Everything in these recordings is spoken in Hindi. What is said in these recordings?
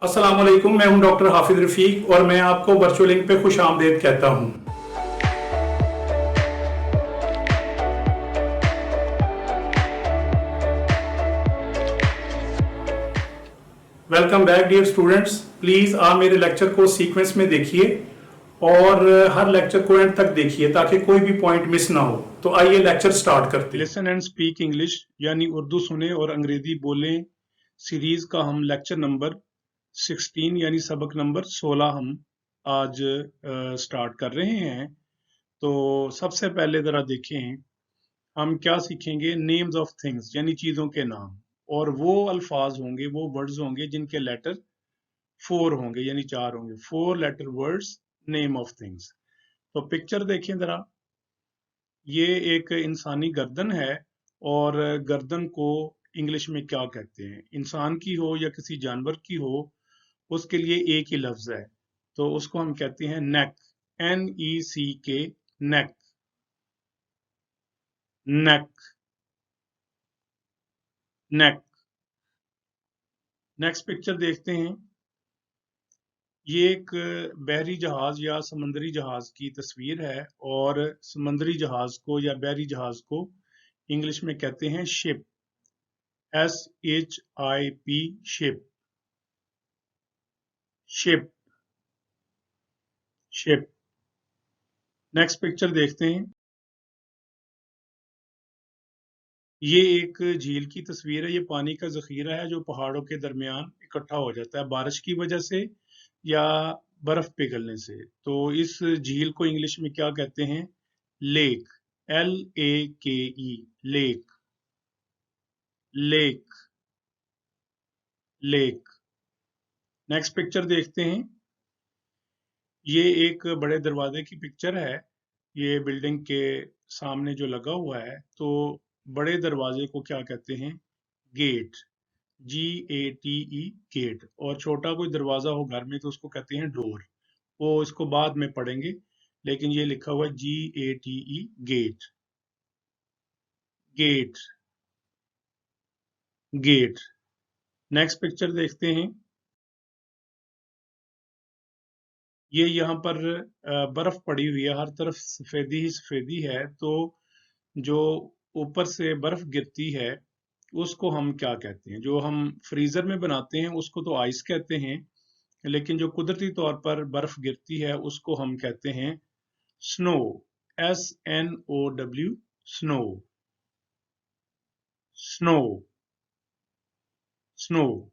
अस्सलाम वालेकुम, मैं हूं डॉक्टर हाफिज रफीक और मैं आपको वर्चुअल लिंक पे खुश आमदेद कहता हूं। Welcome back dear students. Please आप मेरे लेक्चर को सीक्वेंस में देखिए और हर लेक्चर को एंड तक देखिए ताकि कोई भी पॉइंट मिस ना हो। तो आइए लेक्चर स्टार्ट करते हैं। लिसन एंड स्पीक इंग्लिश यानी उर्दू सुने और अंग्रेजी बोलें सीरीज का हम लेक्चर नंबर 16 यानी सबक नंबर 16 हम आज स्टार्ट कर रहे हैं। तो सबसे पहले जरा देखें हम क्या सीखेंगे। नेम्स ऑफ थिंग्स यानी चीजों के नाम, और वो अल्फाज होंगे, वो वर्ड्स होंगे जिनके लेटर 4 होंगे यानी 4 होंगे। 4 letter words, name of things. तो पिक्चर देखें जरा। ये एक इंसानी गर्दन है, और गर्दन को इंग्लिश में क्या कहते हैं? इंसान की हो या किसी जानवर की हो, उसके लिए एक ही लफ्ज है, तो उसको हम कहते हैं नेक। NECK, नेक, नेक, नेक। नेक्स्ट पिक्चर देखते हैं। ये एक बहरी जहाज या समंदरी जहाज की तस्वीर है, और समंदरी जहाज को या बहरी जहाज को इंग्लिश में कहते हैं ship. SHIP, ship, ship, ship. Next picture देखते हैं। ये एक झील की तस्वीर है। ये पानी का जखीरा है जो पहाड़ों के दरमियान इकट्ठा हो जाता है बारिश की वजह से या बर्फ पिघलने से। तो इस झील को इंग्लिश में क्या कहते हैं? Lake. LAKE, lake, lake, lake. Next picture देखते हैं। ये एक बड़े दरवाजे की पिक्चर है। ये बिल्डिंग के सामने जो लगा हुआ है। तो बड़े दरवाजे को क्या कहते हैं? गेट। GATE, gate. और छोटा कोई दरवाजा हो घर में तो उसको कहते हैं डोर। वो इसको बाद में पढ़ेंगे, लेकिन ये लिखा हुआ है GATE, gate, gate, gate. Next picture देखते हैं। ये यहाँ पर बर्फ पड़ी हुई है, हर तरफ सफेदी ही सफेदी है। तो जो ऊपर से बर्फ गिरती है उसको हम क्या कहते हैं? जो हम फ्रीजर में बनाते हैं उसको तो आइस कहते हैं, लेकिन जो कुदरती तौर पर बर्फ गिरती है उसको हम कहते हैं snow. SNOW, snow, snow, snow.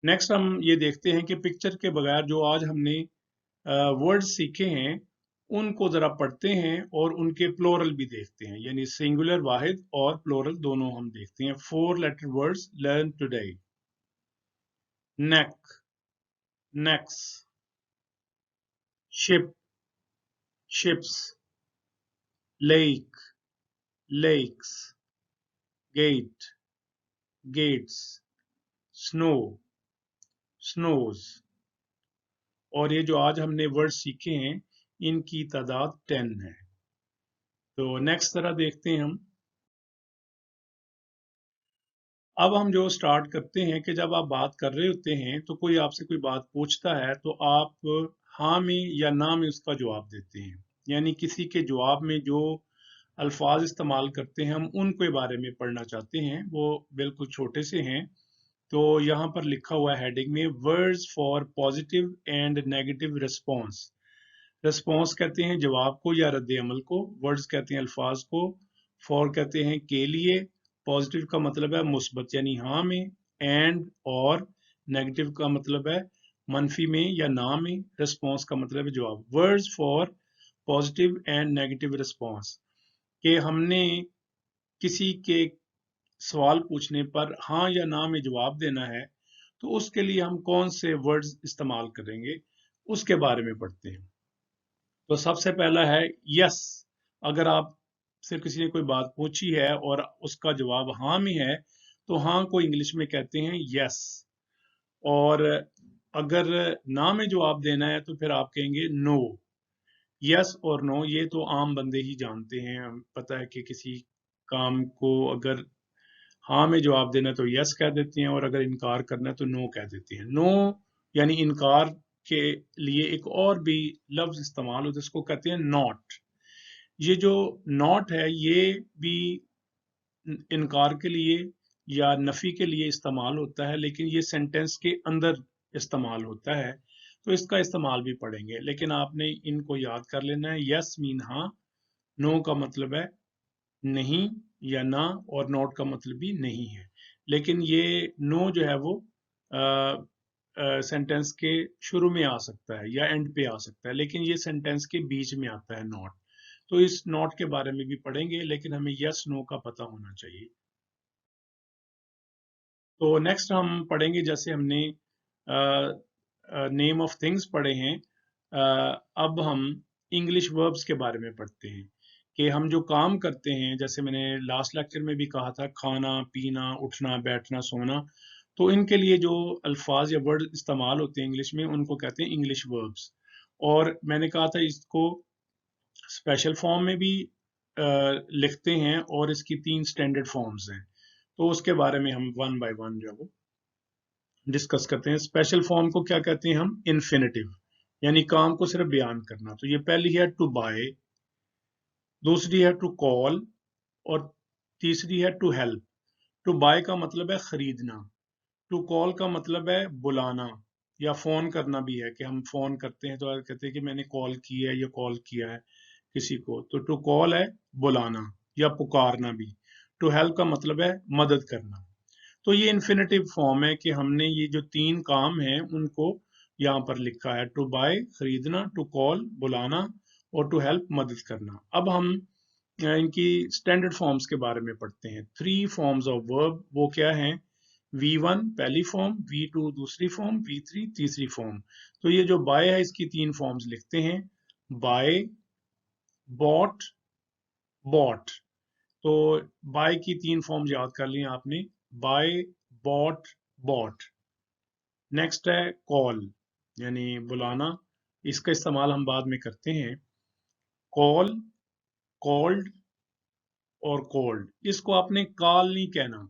Next हम ये देखते हैं कि पिक्चर के बगैर जो आज हमने वर्ड सीखे हैं उनको जरा पढ़ते हैं और उनके प्लोरल भी देखते हैं, यानी सिंगुलर वाहिद और प्लोरल दोनों हम देखते हैं। 4 letter words learn today. Neck, necks, ship, ships, lake, lakes, gate, gates, snow, snows. और ये जो आज हमने वर्ड सीखे हैं इनकी तादाद 10 है। तो नेक्स्ट तरह देखते हैं हम। अब हम जो स्टार्ट करते हैं कि जब आप बात कर रहे होते हैं तो कोई आपसे कोई बात पूछता है तो आप हाँ में या ना में उसका जवाब देते हैं। यानी किसी के जवाब में जो अल्फाज इस्तेमाल करते हैं हम उनके बारे में पढ़ना चाहते हैं, वो बिल्कुल छोटे से हैं। तो यहाँ पर लिखा हुआ है हेडिंग में words for positive and negative response. Response कहते हैं जवाब को या रद्द अमल को, वर्ड्स कहते हैं अल्फाज को, फॉर कहते हैं के लिए, पॉजिटिव का मतलब है मुस्बत यानी हाँ में, एंड और नेगेटिव का मतलब है मनफी में या ना में, रिस्पॉन्स का मतलब है जवाब। Words for positive and negative response के हमने किसी के सवाल पूछने पर हाँ या ना में जवाब देना है तो उसके लिए हम कौन से वर्ड्स इस्तेमाल करेंगे उसके बारे में पढ़ते हैं। तो सबसे पहला है यस। अगर आप से किसी ने कोई बात पूछी है और उसका जवाब हाँ में है तो हाँ को इंग्लिश में कहते हैं यस। और अगर ना में जवाब देना है तो फिर आप कहेंगे नो। यस और नो ये तो आम बंदे ही जानते हैं। पता है कि किसी काम को अगर हाँ में जवाब देना है तो यस कह देते हैं, और अगर इनकार करना है तो नो कह देते हैं। नो यानी इनकार के लिए एक और भी लफ्ज इस्तेमाल होता है, इसको कहते हैं नॉट। ये जो नॉट है ये भी इनकार के लिए या नफी के लिए इस्तेमाल होता है, लेकिन ये सेंटेंस के अंदर इस्तेमाल होता है, तो इसका इस्तेमाल भी पढ़ेंगे। लेकिन आपने इनको याद कर लेना है। यस मीन हाँ, नो का मतलब है नहीं या ना, और नॉट का मतलब भी नहीं है। लेकिन ये नो जो है वो सेंटेंस के शुरू में आ सकता है या एंड पे आ सकता है, लेकिन ये सेंटेंस के बीच में आता है नॉट। तो इस नॉट के बारे में भी पढ़ेंगे, लेकिन हमें यस नो का पता होना चाहिए। तो नेक्स्ट हम पढ़ेंगे, जैसे हमने नेम ऑफ थिंग्स पढ़े हैं, अब हम इंग्लिश वर्ब्स के बारे में पढ़ते हैं कि हम जो काम करते हैं, जैसे मैंने लास्ट लेक्चर में भी कहा था, खाना पीना उठना बैठना सोना, तो इनके लिए जो अल्फाज या वर्ड इस्तेमाल होते हैं इंग्लिश में, उनको कहते हैं इंग्लिश वर्ब्स। और मैंने कहा था इसको स्पेशल फॉर्म में भी लिखते हैं, और इसकी 3 स्टैंडर्ड फॉर्म्स हैं। तो उसके बारे में हम वन बाय वन जो है वो डिस्कस करते हैं। स्पेशल फॉर्म को क्या कहते हैं हम? इन्फिनेटिव, यानी काम को सिर्फ बयान करना। तो ये पहली है टू बाय, दूसरी है टू कॉल, और तीसरी है टू हेल्प। टू बाय का मतलब है खरीदना, टू कॉल का मतलब है बुलाना या फोन करना भी है, कि हम फोन करते हैं तो कहते हैं कि मैंने कॉल की है या कॉल किया है किसी को। तो टू कॉल है बुलाना या पुकारना भी। टू हेल्प का मतलब है मदद करना। तो ये इन्फिनेटिव फॉर्म है कि हमने ये जो 3 काम हैं उनको यहाँ पर लिखा है, टू बाय खरीदना, टू कॉल बुलाना, और टू हेल्प मदद करना। अब हम इनकी स्टैंडर्ड फॉर्म्स के बारे में पढ़ते हैं। 3 फॉर्म्स ऑफ वर्ब, वो क्या हैं? V1 पहली फॉर्म, V2 दूसरी फॉर्म, V3 तीसरी फॉर्म। तो ये जो बाय है इसकी 3 फॉर्म्स लिखते हैं, बाय, बॉट, बॉट। तो बाय की 3 फॉर्म्स याद कर ली आपने, बाय, बॉट, बॉट। नेक्स्ट है कॉल, यानी बुलाना, इसका इस्तेमाल हम बाद में करते हैं। कॉल, कॉल्ड और कॉल्ड। इसको आपने कॉल नहीं कहना,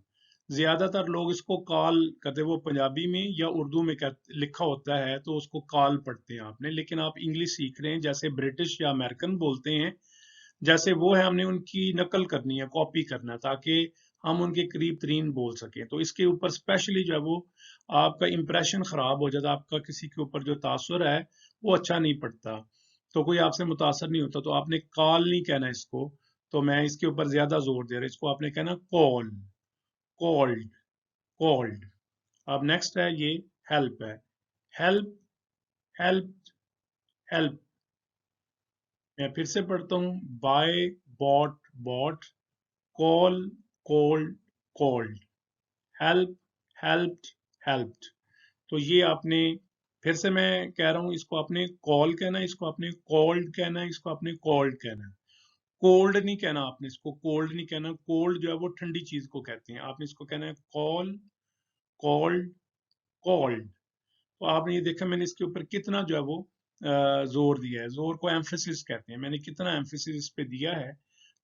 ज्यादातर लोग इसको कॉल कहते हैं, वो पंजाबी में या उर्दू में लिखा होता है तो उसको कॉल पढ़ते हैं आपने। लेकिन आप इंग्लिश सीख रहे हैं, जैसे ब्रिटिश या अमेरिकन बोलते हैं, जैसे वो है, हमने उनकी नकल करनी है, कॉपी करना है, ताकि हम उनके करीब तरीन बोल सकें। तो इसके ऊपर स्पेशली जो है वो आपका इंप्रेशन खराब हो जाता है, आपका किसी के ऊपर जो तासुर है वो अच्छा नहीं पड़ता, तो कोई आपसे मुतासर नहीं होता। तो आपने कॉल नहीं कहना इसको, तो मैं इसके ऊपर ज्यादा जोर दे रहा हूं, इसको आपने कहना कॉल, कॉल्ड, कॉल्ड। अब नेक्स्ट है ये हेल्प है, हेल्प, हेल्प, हेल्प। मैं फिर से पढ़ता हूँ, buy, bought, bought, call, called, called, help, helped, helped. तो ये आपने, फिर से मैं कह रहा हूँ, इसको आपने कॉल कहना है, इसको आपने कॉल्ड कहना है, इसको आपने कॉल्ड कहना है। कोल्ड नहीं कहना आपने, इसको कोल्ड नहीं कहना। कोल्ड जो है वो ठंडी चीज को कहते हैं, आपने इसको कहना है कॉल, कॉल्ड, कॉल्ड। तो आपने ये देखा मैंने इसके ऊपर कितना जो है वो जोर दिया है, जोर को एम्फेसिस कहते हैं, मैंने कितना एम्फेसिस इस पे दिया है,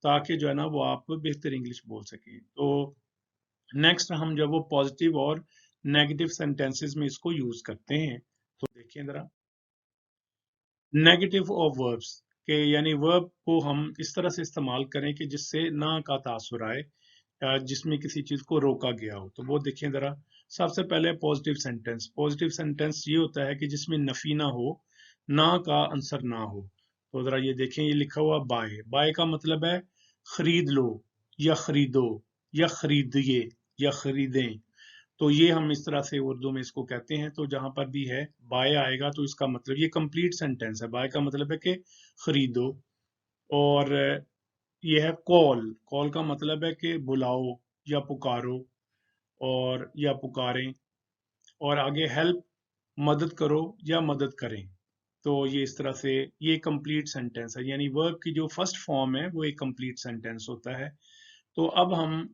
ताकि जो है ना वो आप बेहतर इंग्लिश बोल सकें। तो नेक्स्ट हम जब वो पॉजिटिव और नेगेटिव सेंटेंसेस में इसको यूज करते हैं, तो देखिए जरा, नेगेटिव ऑफ वर्ब्स के, यानी वर्ब को हम इस तरह से इस्तेमाल करें कि जिससे ना का तासुर आए, जिसमें किसी चीज को रोका गया हो। तो वो देखें जरा, सबसे पहले पॉजिटिव सेंटेंस। पॉजिटिव सेंटेंस ये होता है कि जिसमें नफी ना हो, ना का आंसर ना हो। तो जरा ये देखें, ये लिखा हुआ बाय, बाय का मतलब है खरीद लो या खरीदो या खरीदिए या खरीदें। तो ये हम इस तरह से उर्दू में इसको कहते हैं। तो जहां पर भी है बाय आएगा तो इसका मतलब, ये कंप्लीट सेंटेंस है, बाय का मतलब है कि खरीदो। और ये है कॉल, कॉल का मतलब है कि बुलाओ या पुकारो, और या पुकारें। और आगे हेल्प, मदद करो या मदद करें। तो ये इस तरह से ये कंप्लीट सेंटेंस है, यानी वर्ब की जो फर्स्ट फॉर्म है वो एक कंप्लीट सेंटेंस होता है। तो अब हम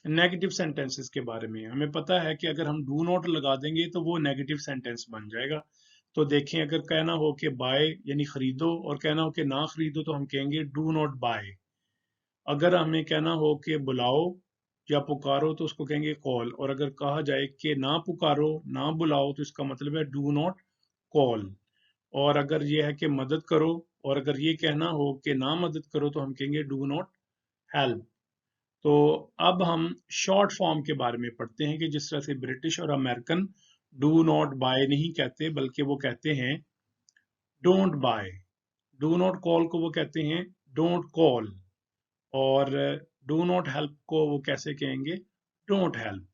नेगेटिव सेंटेंसेस के बारे में, हमें पता है कि अगर हम डू नॉट लगा देंगे तो वो नेगेटिव सेंटेंस बन जाएगा। तो देखें, अगर कहना हो कि बाय यानी खरीदो, और कहना हो कि ना खरीदो, तो हम कहेंगे डू नॉट बाय। अगर हमें कहना हो कि बुलाओ, या पुकारो तो उसको कहेंगे कॉल, और अगर कहा जाए कि ना पुकारो, ना बुलाओ, तो इसका मतलब है डू नॉट कॉल। और अगर ये है कि मदद करो, और अगर ये कहना हो कि ना मदद करो, तो हम कहेंगे डू नॉट हेल्प। तो अब हम शॉर्ट फॉर्म के बारे में पढ़ते हैं कि जिस तरह से ब्रिटिश और अमेरिकन डू नॉट बाय नहीं कहते, बल्कि वो कहते हैं don't buy. Do not call को वो कहते हैं डोंट कॉल, और डू नॉट हेल्प को वो कैसे कहेंगे, डोंट हेल्प।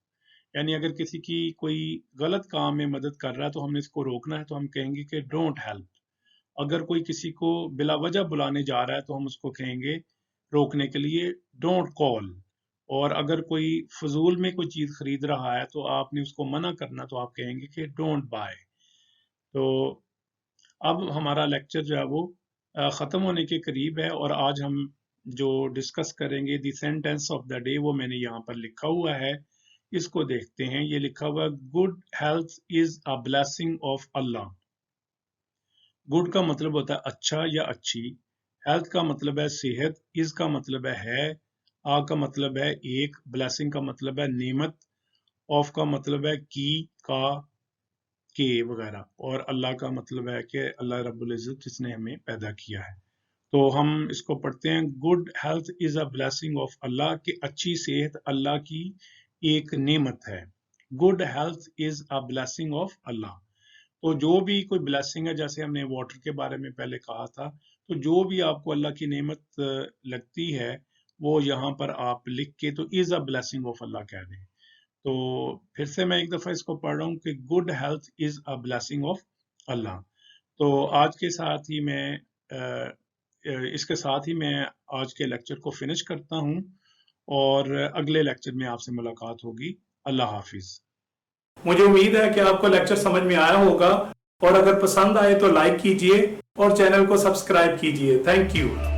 यानी अगर किसी की कोई गलत काम में मदद कर रहा है तो हमने इसको रोकना है, तो हम कहेंगे कि डोंट हेल्प। अगर कोई किसी को बिला वजह बुलाने जा रहा है तो हम उसको कहेंगे रोकने के लिए डोंट कॉल। और अगर कोई फजूल में कोई चीज खरीद रहा है तो आपने उसको मना करना, तो आप कहेंगे कि डोंट बाय। तो अब हमारा लेक्चर जो है वो खत्म होने के करीब है, और आज हम जो डिस्कस करेंगे the sentence of the day, वो मैंने यहाँ पर लिखा हुआ है। इसको देखते हैं। ये लिखा हुआ, good health is a blessing of Allah. Good का मतलब होता है अच्छा या अच्छी, हेल्थ का मतलब है सेहत, इज का मतलब है आ का मतलब है एक, ब्लेसिंग का मतलब है नेमत, ऑफ का मतलब है की, का, के वगैरह, और अल्लाह का मतलब है कि अल्लाह रब्बुल इज्जत जिसने हमें पैदा किया है। तो हम इसको पढ़ते हैं, good health is a blessing of Allah, कि अच्छी सेहत अल्लाह की एक नेमत है। Good health is a blessing of Allah. तो जो भी कोई ब्लेसिंग है, जैसे हमने वाटर के बारे में पहले कहा था, तो जो भी आपको अल्लाह की नेमत लगती है, वो यहाँ पर आप लिख के तो इज अ ब्लेसिंग ऑफ अल्लाह कह दें। तो फिर से मैं एक दफा इसको पढ़ रहा हूँ कि good health is a blessing of Allah. तो आज के साथ ही मैं इसके साथ ही मैं आज के लेक्चर को फिनिश करता हूँ, और अगले लेक्चर में आपसे मुलाकात होगी। अल्लाह हाफिज। मुझे उम्मीद है कि आपको लेक्चर समझ में आया होगा, और अगर पसंद आए तो लाइक कीजिए और चैनल को सब्सक्राइब कीजिए। Thank you.